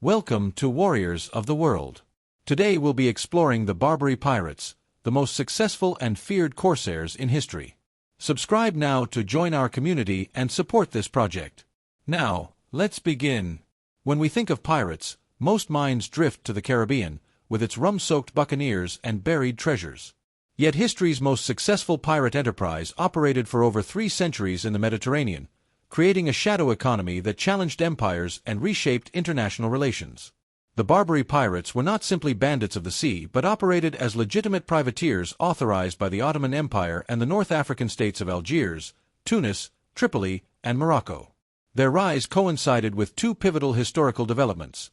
Welcome to Warriors of the World. Today we'll be exploring the Barbary Pirates, the most successful and feared corsairs in history. Subscribe now to join our community and support this project. Now, let's begin. When we think of pirates, most minds drift to the Caribbean, with its rum-soaked buccaneers and buried treasures. Yet history's most successful pirate enterprise operated for over 3 centuries in the Mediterranean, creating a shadow economy that challenged empires and reshaped international relations. The Barbary Pirates were not simply bandits of the sea but operated as legitimate privateers authorized by the Ottoman Empire and the North African states of Algiers, Tunis, Tripoli, and Morocco. Their rise coincided with 2 pivotal historical developments: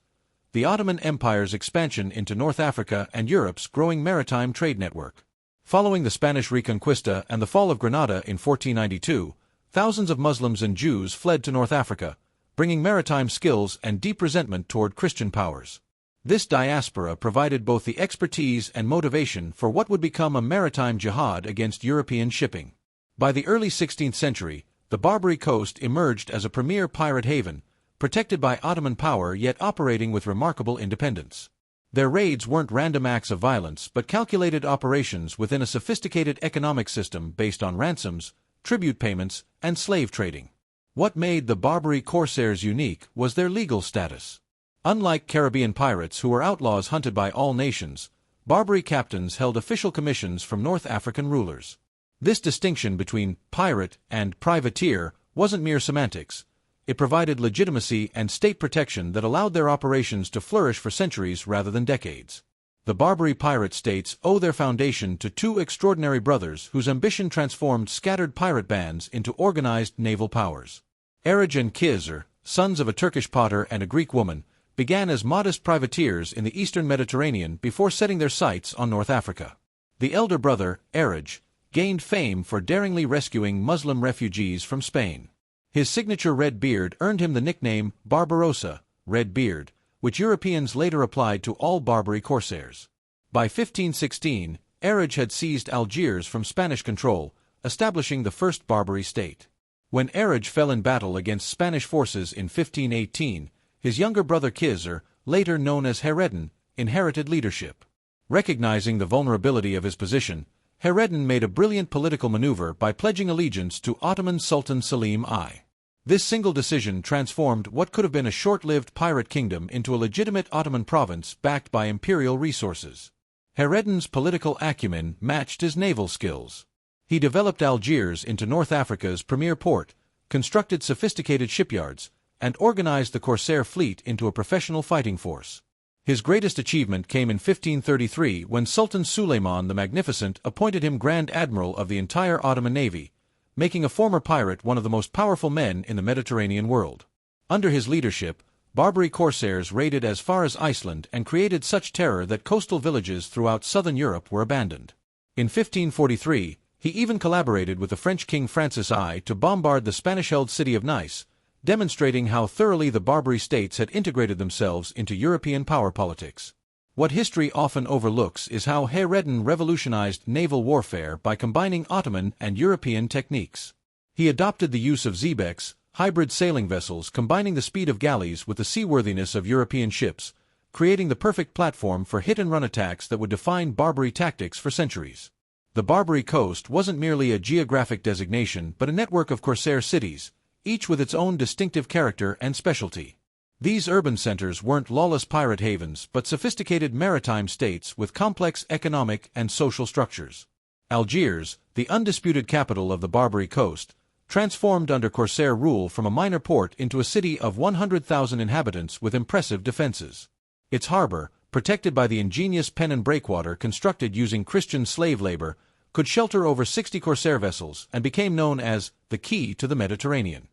the Ottoman Empire's expansion into North Africa and Europe's growing maritime trade network. Following the Spanish Reconquista and the fall of Granada in 1492, thousands of Muslims and Jews fled to North Africa, bringing maritime skills and deep resentment toward Christian powers. This diaspora provided both the expertise and motivation for what would become a maritime jihad against European shipping. By the early 16th century, the Barbary coast emerged as a premier pirate haven, protected by Ottoman power yet operating with remarkable independence. Their raids weren't random acts of violence but calculated operations within a sophisticated economic system based on ransoms, tribute payments, and slave trading. What made the Barbary Corsairs unique was their legal status. Unlike Caribbean pirates who were outlaws hunted by all nations, Barbary captains held official commissions from North African rulers. This distinction between pirate and privateer wasn't mere semantics. It provided legitimacy and state protection that allowed their operations to flourish for centuries rather than decades. The Barbary pirate states owe their foundation to 2 extraordinary brothers whose ambition transformed scattered pirate bands into organized naval powers. Erij and Khizr, sons of a Turkish potter and a Greek woman, began as modest privateers in the eastern Mediterranean before setting their sights on North Africa. The elder brother, Erij, gained fame for daringly rescuing Muslim refugees from Spain. His signature red beard earned him the nickname Barbarossa, Red Beard, which Europeans later applied to all Barbary corsairs. By 1516, Erij had seized Algiers from Spanish control, establishing the first Barbary state. When Erij fell in battle against Spanish forces in 1518, his younger brother Khizr, later known as Hayreddin, inherited leadership. Recognizing the vulnerability of his position, Hayreddin made a brilliant political maneuver by pledging allegiance to Ottoman Sultan Selim I. This single decision transformed what could have been a short-lived pirate kingdom into a legitimate Ottoman province backed by imperial resources. Hayreddin's political acumen matched his naval skills. He developed Algiers into North Africa's premier port, constructed sophisticated shipyards, and organized the corsair fleet into a professional fighting force. His greatest achievement came in 1533 when Sultan Suleiman the Magnificent appointed him Grand Admiral of the entire Ottoman navy, making a former pirate one of the most powerful men in the Mediterranean world. Under his leadership, Barbary corsairs raided as far as Iceland and created such terror that coastal villages throughout southern Europe were abandoned. In 1543, he even collaborated with the French King Francis I to bombard the Spanish-held city of Nice, demonstrating how thoroughly the Barbary states had integrated themselves into European power politics. What history often overlooks is how Hayreddin revolutionized naval warfare by combining Ottoman and European techniques. He adopted the use of xebecs, hybrid sailing vessels combining the speed of galleys with the seaworthiness of European ships, creating the perfect platform for hit-and-run attacks that would define Barbary tactics for centuries. The Barbary coast wasn't merely a geographic designation but a network of corsair cities, each with its own distinctive character and specialty. These urban centers weren't lawless pirate havens but sophisticated maritime states with complex economic and social structures. Algiers, the undisputed capital of the Barbary coast, transformed under corsair rule from a minor port into a city of 100,000 inhabitants with impressive defenses. Its harbor, protected by the ingenious pen and breakwater constructed using Christian slave labor, could shelter over 60 corsair vessels and became known as the Key to the Mediterranean.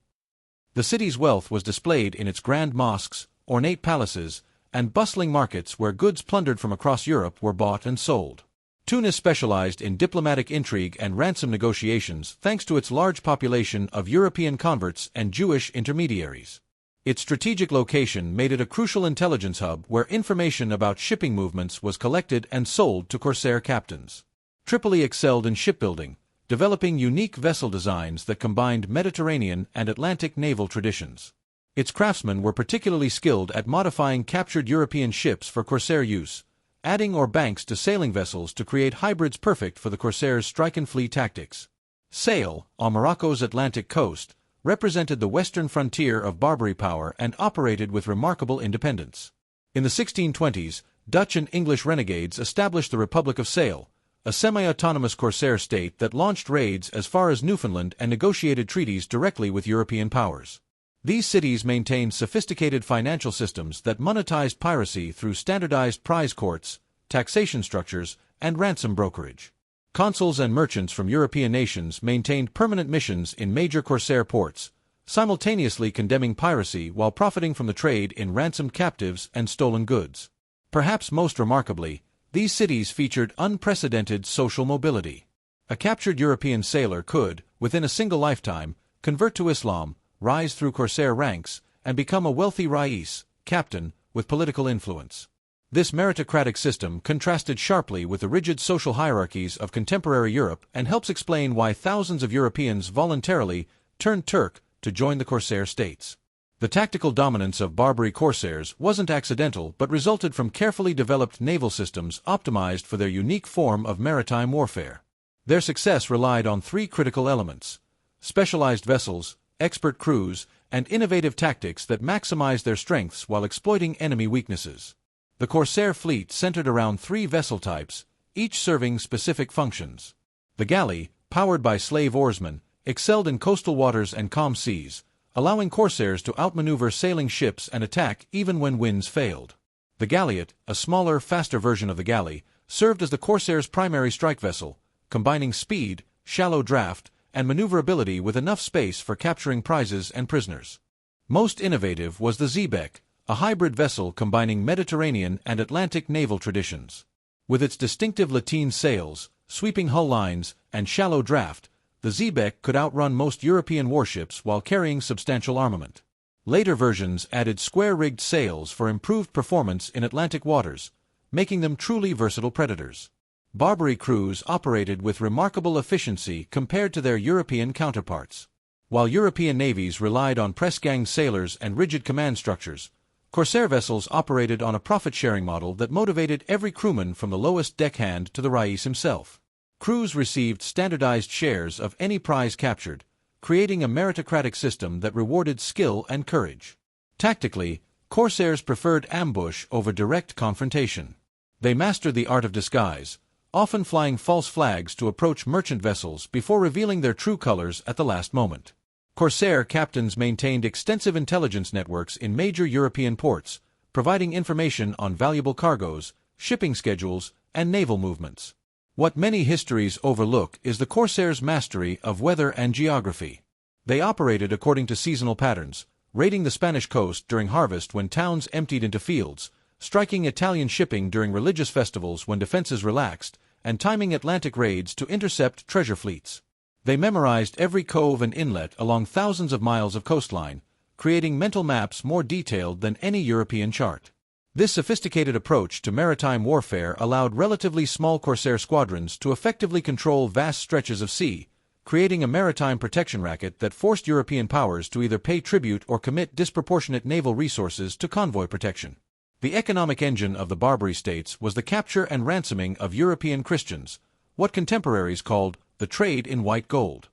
The city's wealth was displayed in its grand mosques, ornate palaces, and bustling markets where goods plundered from across Europe were bought and sold. Tunis specialized in diplomatic intrigue and ransom negotiations thanks to its large population of European converts and Jewish intermediaries. Its strategic location made it a crucial intelligence hub where information about shipping movements was collected and sold to corsair captains. Tripoli excelled in shipbuilding, developing unique vessel designs that combined Mediterranean and Atlantic naval traditions. Its craftsmen were particularly skilled at modifying captured European ships for Corsair use, adding or banks to sailing vessels to create hybrids perfect for the Corsairs' strike-and-flee tactics. Sail, on Morocco's Atlantic coast, represented the western frontier of Barbary power and operated with remarkable independence. In the 1620s, Dutch and English renegades established the Republic of Sail, a semi-autonomous Corsair state that launched raids as far as Newfoundland and negotiated treaties directly with European powers. These cities maintained sophisticated financial systems that monetized piracy through standardized prize courts, taxation structures, and ransom brokerage. Consuls and merchants from European nations maintained permanent missions in major Corsair ports, simultaneously condemning piracy while profiting from the trade in ransomed captives and stolen goods. Perhaps most remarkably, these cities featured unprecedented social mobility. A captured European sailor could, within a single lifetime, convert to Islam, rise through Corsair ranks, and become a wealthy Rais, captain, with political influence. This meritocratic system contrasted sharply with the rigid social hierarchies of contemporary Europe and helps explain why thousands of Europeans voluntarily turned Turk to join the Corsair states. The tactical dominance of Barbary Corsairs wasn't accidental but resulted from carefully developed naval systems optimized for their unique form of maritime warfare. Their success relied on three critical elements: specialized vessels, expert crews, and innovative tactics that maximized their strengths while exploiting enemy weaknesses. The Corsair fleet centered around three vessel types, each serving specific functions. The galley, powered by slave oarsmen, excelled in coastal waters and calm seas, allowing Corsairs to outmaneuver sailing ships and attack even when winds failed. The galleot, a smaller, faster version of the galley, served as the Corsairs' primary strike vessel, combining speed, shallow draft, and maneuverability with enough space for capturing prizes and prisoners. Most innovative was the xebec, a hybrid vessel combining Mediterranean and Atlantic naval traditions. With its distinctive lateen sails, sweeping hull lines, and shallow draft, the xebec could outrun most European warships while carrying substantial armament. Later versions added square-rigged sails for improved performance in Atlantic waters, making them truly versatile predators. Barbary crews operated with remarkable efficiency compared to their European counterparts. While European navies relied on press-gang sailors and rigid command structures, Corsair vessels operated on a profit-sharing model that motivated every crewman from the lowest deckhand to the Rais himself. Crews received standardized shares of any prize captured, creating a meritocratic system that rewarded skill and courage. Tactically, Corsairs preferred ambush over direct confrontation. They mastered the art of disguise, often flying false flags to approach merchant vessels before revealing their true colors at the last moment. Corsair captains maintained extensive intelligence networks in major European ports, providing information on valuable cargoes, shipping schedules, and naval movements. What many histories overlook is the Corsairs' mastery of weather and geography. They operated according to seasonal patterns, raiding the Spanish coast during harvest when towns emptied into fields, striking Italian shipping during religious festivals when defenses relaxed, and timing Atlantic raids to intercept treasure fleets. They memorized every cove and inlet along thousands of miles of coastline, creating mental maps more detailed than any European chart. This sophisticated approach to maritime warfare allowed relatively small Corsair squadrons to effectively control vast stretches of sea, creating a maritime protection racket that forced European powers to either pay tribute or commit disproportionate naval resources to convoy protection. The economic engine of the Barbary states was the capture and ransoming of European Christians, what contemporaries called the trade in white gold.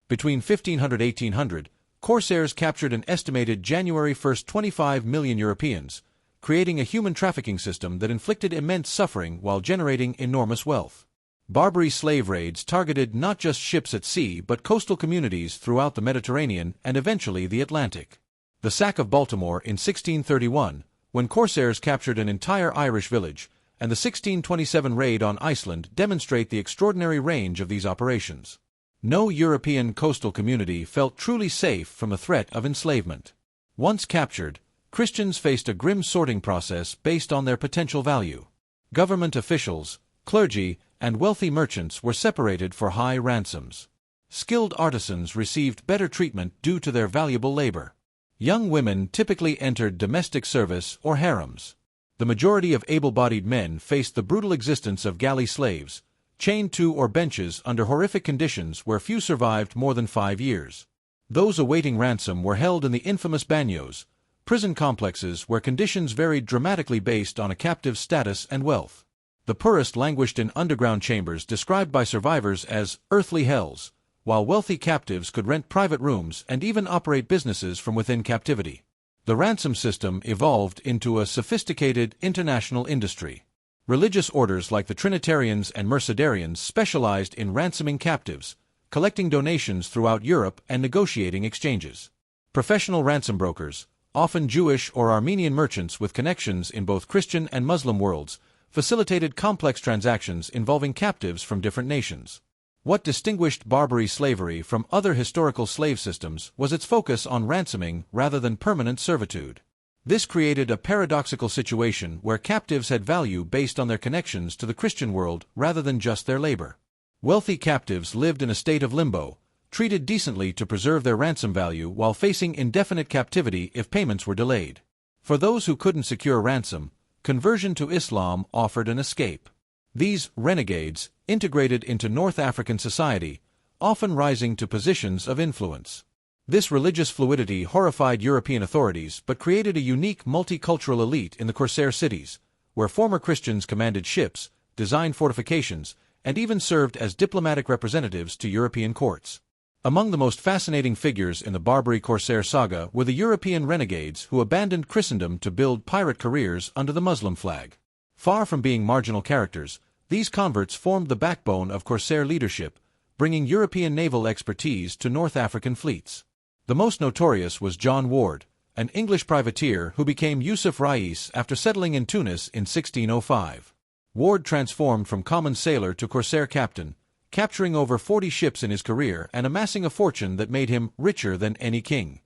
Between 1500 and 1800, Corsairs captured an estimated January 1 25 million Europeans, creating a human trafficking system that inflicted immense suffering while generating enormous wealth. Barbary slave raids targeted not just ships at sea but coastal communities throughout the Mediterranean and eventually the Atlantic. The sack of Baltimore in 1631, when Corsairs captured an entire Irish village, and the 1627 raid on Iceland demonstrate the extraordinary range of these operations. No European coastal community felt truly safe from the threat of enslavement. Once captured, Christians faced a grim sorting process based on their potential value. Government officials, clergy, and wealthy merchants were separated for high ransoms. Skilled artisans received better treatment due to their valuable labor. Young women typically entered domestic service or harems. The majority of able-bodied men faced the brutal existence of galley slaves, chained to or benches under horrific conditions where few survived more than 5 years. Those awaiting ransom were held in the infamous bagnios, prison complexes where conditions varied dramatically based on a captive's status and wealth. The poorest languished in underground chambers described by survivors as earthly hells, while wealthy captives could rent private rooms and even operate businesses from within captivity. The ransom system evolved into a sophisticated international industry. Religious orders like the Trinitarians and Mercedarians specialized in ransoming captives, collecting donations throughout Europe and negotiating exchanges. Professional ransom brokers, often Jewish or Armenian merchants with connections in both Christian and Muslim worlds, facilitated complex transactions involving captives from different nations. What distinguished Barbary slavery from other historical slave systems was its focus on ransoming rather than permanent servitude. This created a paradoxical situation where captives had value based on their connections to the Christian world rather than just their labor. Wealthy captives lived in a state of limbo, treated decently to preserve their ransom value while facing indefinite captivity if payments were delayed. For those who couldn't secure ransom, conversion to Islam offered an escape. These renegades integrated into North African society, often rising to positions of influence. This religious fluidity horrified European authorities but created a unique multicultural elite in the Corsair cities, where former Christians commanded ships, designed fortifications, and even served as diplomatic representatives to European courts. Among the most fascinating figures in the Barbary Corsair saga were the European renegades who abandoned Christendom to build pirate careers under the Muslim flag. Far from being marginal characters, these converts formed the backbone of Corsair leadership, bringing European naval expertise to North African fleets. The most notorious was John Ward, an English privateer who became Yusuf Rais after settling in Tunis in 1605. Ward transformed from common sailor to Corsair captain, capturing over 40 ships in his career and amassing a fortune that made him richer than any king.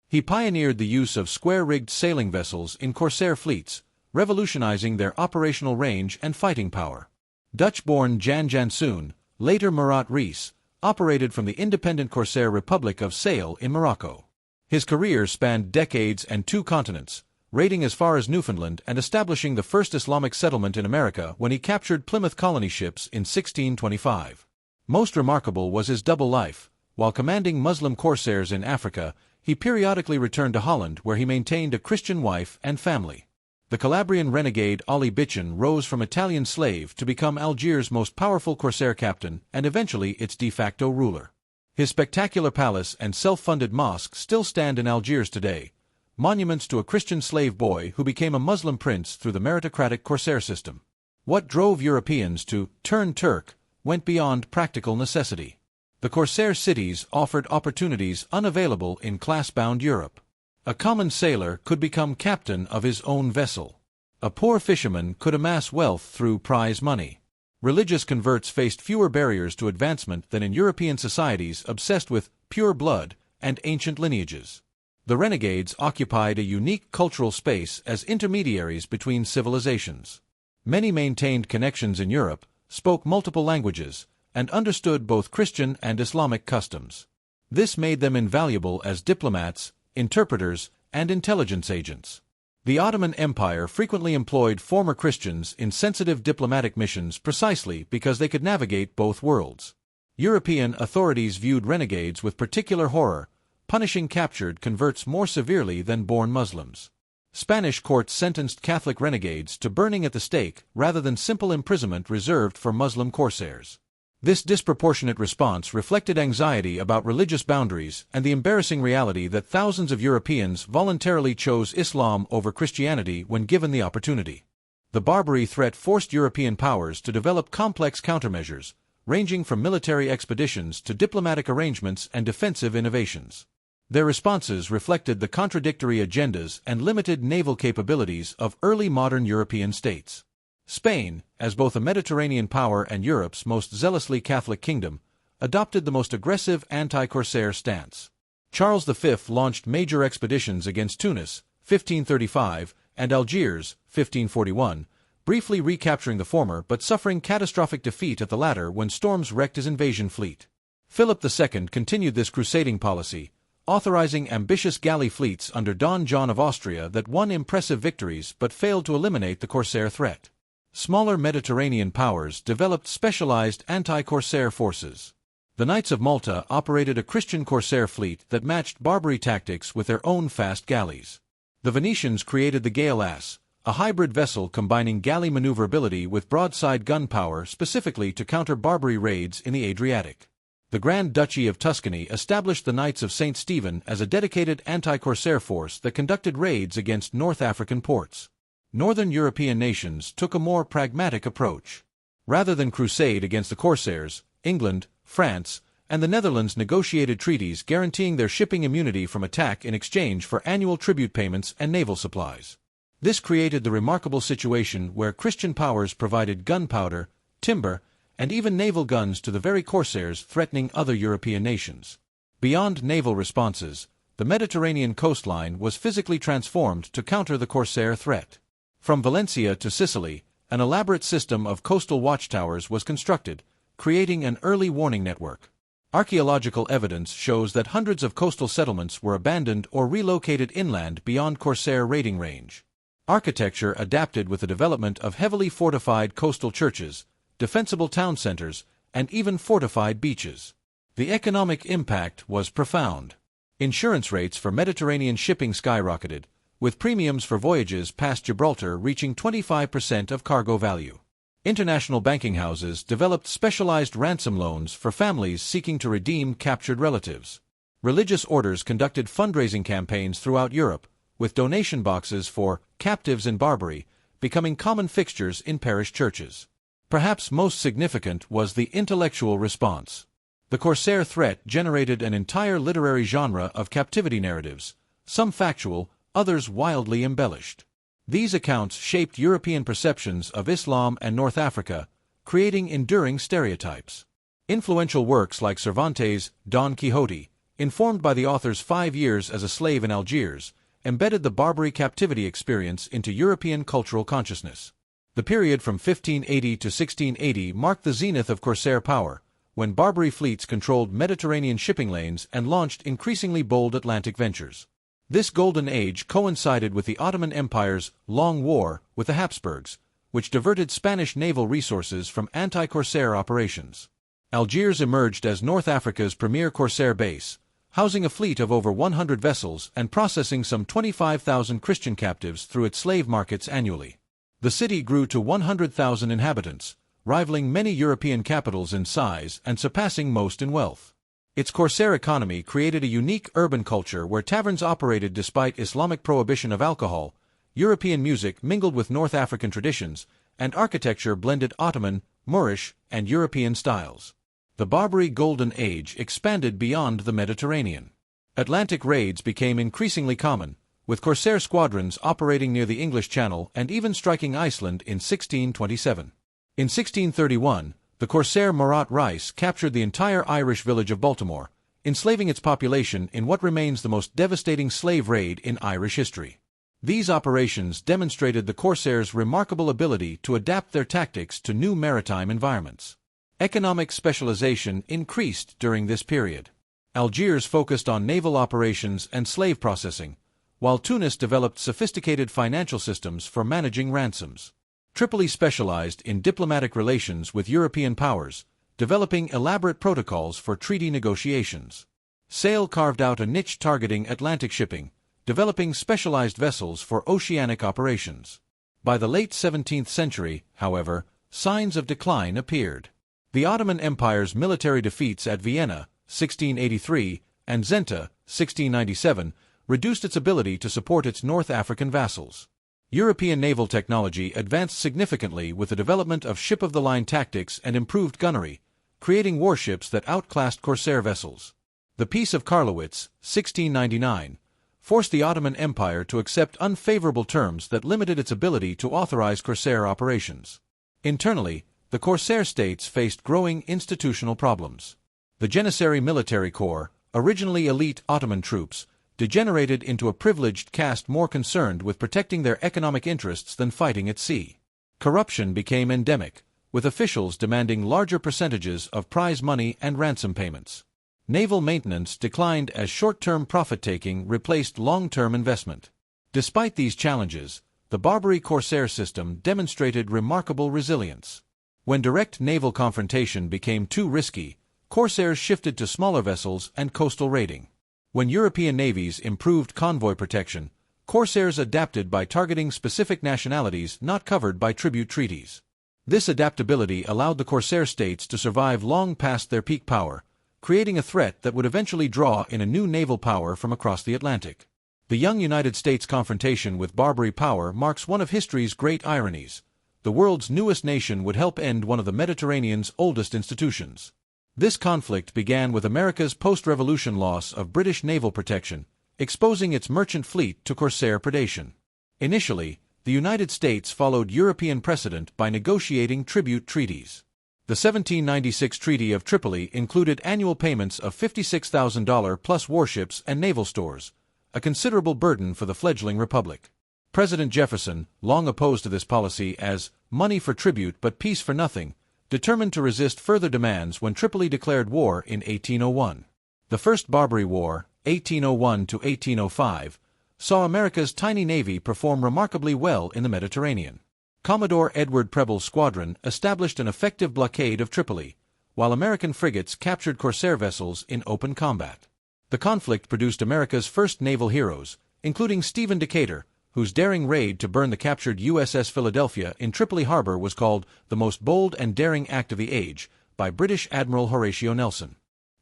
He pioneered the use of square-rigged sailing vessels in Corsair fleets, revolutionizing their operational range and fighting power. Dutch-born Jan Jansoen, later Murat Reis, operated from the independent Corsair Republic of Sail in Morocco. His career spanned decades and 2 continents, raiding as far as Newfoundland and establishing the first Islamic settlement in America when he captured Plymouth colony ships in 1625. Most remarkable was his double life. While commanding Muslim corsairs in Africa, he periodically returned to Holland where he maintained a Christian wife and family. The Calabrian renegade Ali Bichan rose from Italian slave to become Algiers' most powerful corsair captain and eventually its de facto ruler. His spectacular palace and self-funded mosque still stand in Algiers today, monuments to a Christian slave boy who became a Muslim prince through the meritocratic corsair system. What drove Europeans to turn Turk went beyond practical necessity. The corsair cities offered opportunities unavailable in class-bound Europe. A common sailor could become captain of his own vessel. A poor fisherman could amass wealth through prize money. Religious converts faced fewer barriers to advancement than in European societies obsessed with pure blood and ancient lineages. The renegades occupied a unique cultural space as intermediaries between civilizations. Many maintained connections in Europe, spoke multiple languages, and understood both Christian and Islamic customs. This made them invaluable as diplomats, interpreters, and intelligence agents. The Ottoman Empire frequently employed former Christians in sensitive diplomatic missions precisely because they could navigate both worlds. European authorities viewed renegades with particular horror, punishing captured converts more severely than born Muslims. Spanish courts sentenced Catholic renegades to burning at the stake rather than simple imprisonment reserved for Muslim corsairs. This disproportionate response reflected anxiety about religious boundaries and the embarrassing reality that thousands of Europeans voluntarily chose Islam over Christianity when given the opportunity. The Barbary threat forced European powers to develop complex countermeasures, ranging from military expeditions to diplomatic arrangements and defensive innovations. Their responses reflected the contradictory agendas and limited naval capabilities of early modern European states. Spain, as both a Mediterranean power and Europe's most zealously Catholic kingdom, adopted the most aggressive anti-corsair stance. Charles V launched major expeditions against Tunis, 1535, and Algiers, 1541, briefly recapturing the former but suffering catastrophic defeat at the latter when storms wrecked his invasion fleet. Philip II continued this crusading policy, authorizing ambitious galley fleets under Don John of Austria that won impressive victories but failed to eliminate the corsair threat. Smaller Mediterranean powers developed specialized anti-corsair forces. The Knights of Malta operated a Christian corsair fleet that matched Barbary tactics with their own fast galleys. The Venetians created the Gale-Ass, a hybrid vessel combining galley maneuverability with broadside gun power specifically to counter Barbary raids in the Adriatic. The Grand Duchy of Tuscany established the Knights of St. Stephen as a dedicated anti-corsair force that conducted raids against North African ports. Northern European nations took a more pragmatic approach. Rather than crusade against the corsairs, England, France, and the Netherlands negotiated treaties guaranteeing their shipping immunity from attack in exchange for annual tribute payments and naval supplies. This created the remarkable situation where Christian powers provided gunpowder, timber, and even naval guns to the very corsairs threatening other European nations. Beyond naval responses, the Mediterranean coastline was physically transformed to counter the corsair threat. From Valencia to Sicily, an elaborate system of coastal watchtowers was constructed, creating an early warning network. Archaeological evidence shows that hundreds of coastal settlements were abandoned or relocated inland beyond corsair raiding range. Architecture adapted with the development of heavily fortified coastal churches, defensible town centers, and even fortified beaches. The economic impact was profound. Insurance rates for Mediterranean shipping skyrocketed, with premiums for voyages past Gibraltar reaching 25% of cargo value. International banking houses developed specialized ransom loans for families seeking to redeem captured relatives. Religious orders conducted fundraising campaigns throughout Europe, with donation boxes for captives in Barbary becoming common fixtures in parish churches. Perhaps most significant was the intellectual response. The corsair threat generated an entire literary genre of captivity narratives, some factual, others wildly embellished. These accounts shaped European perceptions of Islam and North Africa, creating enduring stereotypes. Influential works like Cervantes' Don Quixote, informed by the author's 5 years as a slave in Algiers, embedded the Barbary captivity experience into European cultural consciousness. The period from 1580 to 1680 marked the zenith of corsair power, when Barbary fleets controlled Mediterranean shipping lanes and launched increasingly bold Atlantic ventures. This golden age coincided with the Ottoman Empire's long war with the Habsburgs, which diverted Spanish naval resources from anti-corsair operations. Algiers emerged as North Africa's premier corsair base, housing a fleet of over 100 vessels and processing some 25,000 Christian captives through its slave markets annually. The city grew to 100,000 inhabitants, rivaling many European capitals in size and surpassing most in wealth. Its corsair economy created a unique urban culture where taverns operated despite Islamic prohibition of alcohol, European music mingled with North African traditions, and architecture blended Ottoman, Moorish, and European styles. The Barbary Golden Age expanded beyond the Mediterranean. Atlantic raids became increasingly common, with corsair squadrons operating near the English Channel and even striking Iceland in 1627. In 1631, the corsair Murat Reis captured the entire Irish village of Baltimore, enslaving its population in what remains the most devastating slave raid in Irish history. These operations demonstrated the corsairs' remarkable ability to adapt their tactics to new maritime environments. Economic specialization increased during this period. Algiers focused on naval operations and slave processing, while Tunis developed sophisticated financial systems for managing ransoms. Tripoli specialized in diplomatic relations with European powers, developing elaborate protocols for treaty negotiations. Sale carved out a niche targeting Atlantic shipping, developing specialized vessels for oceanic operations. By the late 17th century, however, signs of decline appeared. The Ottoman Empire's military defeats at Vienna, 1683, and Zenta, 1697, reduced its ability to support its North African vassals. European naval technology advanced significantly with the development of ship-of-the-line tactics and improved gunnery, creating warships that outclassed corsair vessels. The Peace of Karlowitz, 1699, forced the Ottoman Empire to accept unfavorable terms that limited its ability to authorize corsair operations. Internally, the corsair states faced growing institutional problems. The Janissary Military Corps, originally elite Ottoman troops, degenerated into a privileged caste more concerned with protecting their economic interests than fighting at sea. Corruption became endemic, with officials demanding larger percentages of prize money and ransom payments. Naval maintenance declined as short-term profit-taking replaced long-term investment. Despite these challenges, the Barbary Corsair system demonstrated remarkable resilience. When direct naval confrontation became too risky, Corsairs shifted to smaller vessels and coastal raiding. When European navies improved convoy protection, Corsairs adapted by targeting specific nationalities not covered by tribute treaties. This adaptability allowed the Corsair states to survive long past their peak power, creating a threat that would eventually draw in a new naval power from across the Atlantic. The young United States confrontation with Barbary power marks one of history's great ironies. The world's newest nation would help end one of the Mediterranean's oldest institutions. This conflict began with America's post-revolution loss of British naval protection, exposing its merchant fleet to Corsair predation. Initially, the United States followed European precedent by negotiating tribute treaties. The 1796 Treaty of Tripoli included annual payments of $56,000 plus warships and naval stores, a considerable burden for the fledgling republic. President Jefferson, long opposed to this policy as money for tribute but peace for nothing, determined to resist further demands when Tripoli declared war in 1801. The First Barbary War, 1801 to 1805, saw America's tiny navy perform remarkably well in the Mediterranean. Commodore Edward Preble's squadron established an effective blockade of Tripoli, while American frigates captured Corsair vessels in open combat. The conflict produced America's first naval heroes, including Stephen Decatur, whose daring raid to burn the captured USS Philadelphia in Tripoli harbor was called the most bold and daring act of the age by British Admiral Horatio Nelson.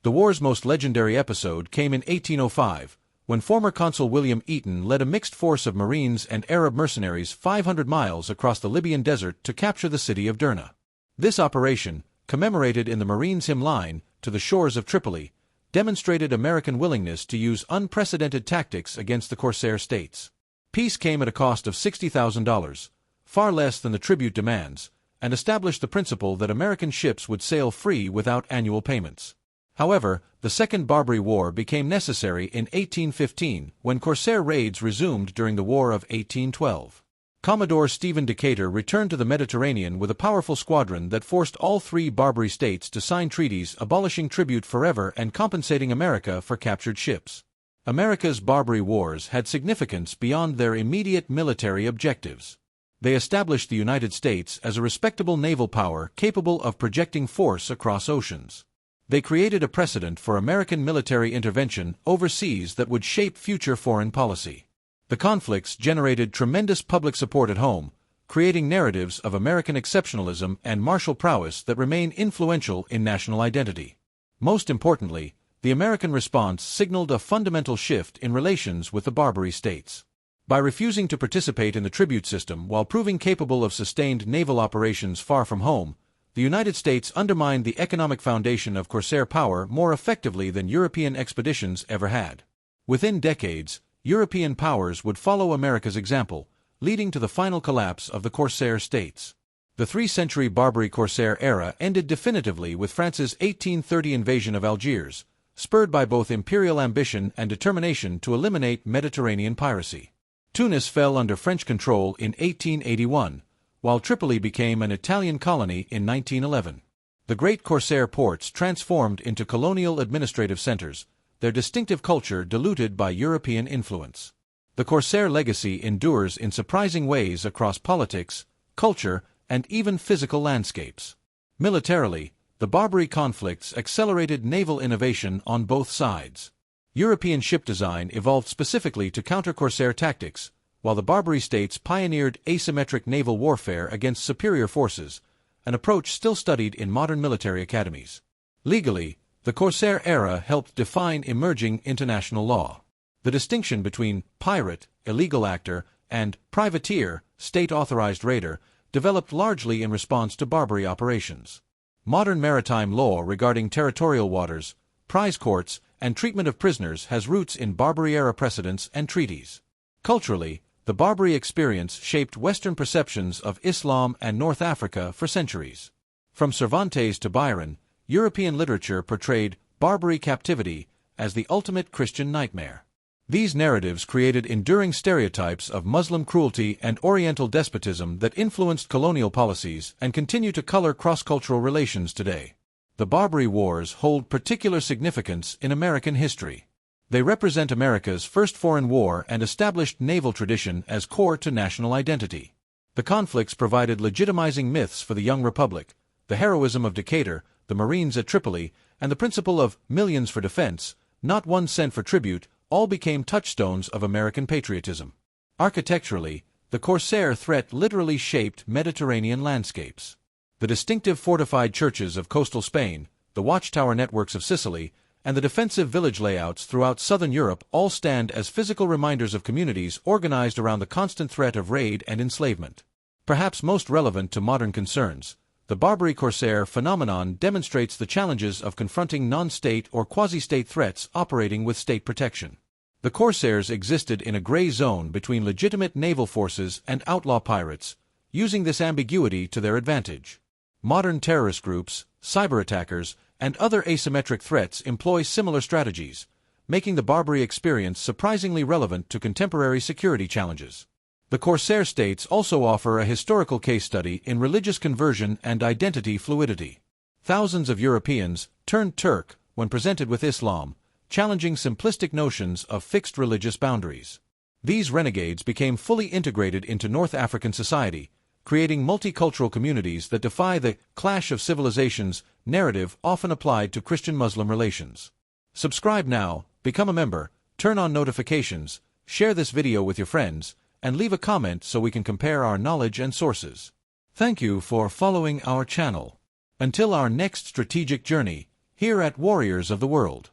The war's most legendary episode came in 1805, when former Consul William Eaton led a mixed force of Marines and Arab mercenaries 500 miles across the Libyan desert to capture the city of Derna. This operation, commemorated in the Marines' hymn line, "To the Shores of Tripoli," demonstrated American willingness to use unprecedented tactics against the Corsair states. Peace came at a cost of $60,000, far less than the tribute demands, and established the principle that American ships would sail free without annual payments. However, the Second Barbary War became necessary in 1815 when Corsair raids resumed during the War of 1812. Commodore Stephen Decatur returned to the Mediterranean with a powerful squadron that forced all three Barbary states to sign treaties abolishing tribute forever and compensating America for captured ships. America's Barbary Wars had significance beyond their immediate military objectives. They established the United States as a respectable naval power capable of projecting force across oceans. They created a precedent for American military intervention overseas that would shape future foreign policy. The conflicts generated tremendous public support at home, creating narratives of American exceptionalism and martial prowess that remain influential in national identity. Most importantly, the American response signaled a fundamental shift in relations with the Barbary states. By refusing to participate in the tribute system while proving capable of sustained naval operations far from home, the United States undermined the economic foundation of Corsair power more effectively than European expeditions ever had. Within decades, European powers would follow America's example, leading to the final collapse of the Corsair states. The three-century Barbary Corsair era ended definitively with France's 1830 invasion of Algiers, spurred by both imperial ambition and determination to eliminate Mediterranean piracy. Tunis fell under French control in 1881, while Tripoli became an Italian colony in 1911. The great Corsair ports transformed into colonial administrative centers, their distinctive culture diluted by European influence. The Corsair legacy endures in surprising ways across politics, culture, and even physical landscapes. Militarily, the Barbary conflicts accelerated naval innovation on both sides. European ship design evolved specifically to counter Corsair tactics, while the Barbary states pioneered asymmetric naval warfare against superior forces, an approach still studied in modern military academies. Legally, the Corsair era helped define emerging international law. The distinction between pirate, illegal actor, and privateer, state-authorized raider, developed largely in response to Barbary operations. Modern maritime law regarding territorial waters, prize courts, and treatment of prisoners has roots in Barbary-era precedents and treaties. Culturally, the Barbary experience shaped Western perceptions of Islam and North Africa for centuries. From Cervantes to Byron, European literature portrayed Barbary captivity as the ultimate Christian nightmare. These narratives created enduring stereotypes of Muslim cruelty and Oriental despotism that influenced colonial policies and continue to color cross-cultural relations today. The Barbary Wars hold particular significance in American history. They represent America's first foreign war and established naval tradition as core to national identity. The conflicts provided legitimizing myths for the young republic, the heroism of Decatur, the Marines at Tripoli, and the principle of millions for defense, not 1 cent for tribute, all became touchstones of American patriotism. Architecturally, the Corsair threat literally shaped Mediterranean landscapes. The distinctive fortified churches of coastal Spain, the watchtower networks of Sicily, and the defensive village layouts throughout southern Europe all stand as physical reminders of communities organized around the constant threat of raid and enslavement. Perhaps most relevant to modern concerns, the Barbary Corsair phenomenon demonstrates the challenges of confronting non-state or quasi-state threats operating with state protection. The Corsairs existed in a gray zone between legitimate naval forces and outlaw pirates, using this ambiguity to their advantage. Modern terrorist groups, cyber attackers, and other asymmetric threats employ similar strategies, making the Barbary experience surprisingly relevant to contemporary security challenges. The Corsair states also offer a historical case study in religious conversion and identity fluidity. Thousands of Europeans turned Turk when presented with Islam, challenging simplistic notions of fixed religious boundaries. These renegades became fully integrated into North African society, creating multicultural communities that defy the clash of civilizations narrative often applied to Christian-Muslim relations. Subscribe now, become a member, turn on notifications, share this video with your friends, and leave a comment so we can compare our knowledge and sources. Thank you for following our channel. Until our next strategic journey, here at Warriors of the World.